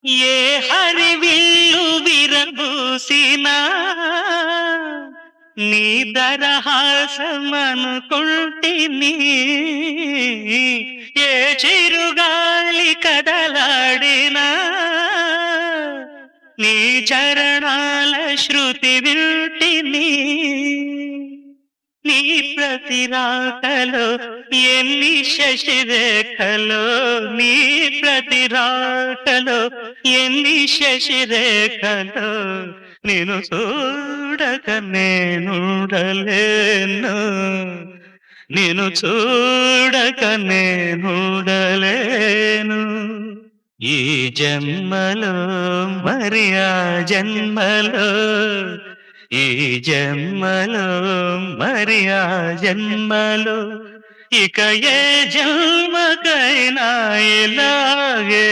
ఏ హరివిల్లు విరబూసినా నీ దరహాసమనుకుంటిని. ఏ చిరుగాలి కదలాడినా నీ చరణాల శృతి వింటిని. నీ ప్రతి రాకలో ఎన్ని శశిరేఖలో, నీ ప్రతి రాకలో ఎన్ని శశిరేఖలో, నిన్ను చూడక నేనుండలేను, నిన్ను చూడక నేనుండలేను. ఈ జన్మలో మరి ఆ జన్మలో, ఈ జన్మలో మరి ఆ జన్మలో, ఇక ఏ జన్మకైనా ఇలాగే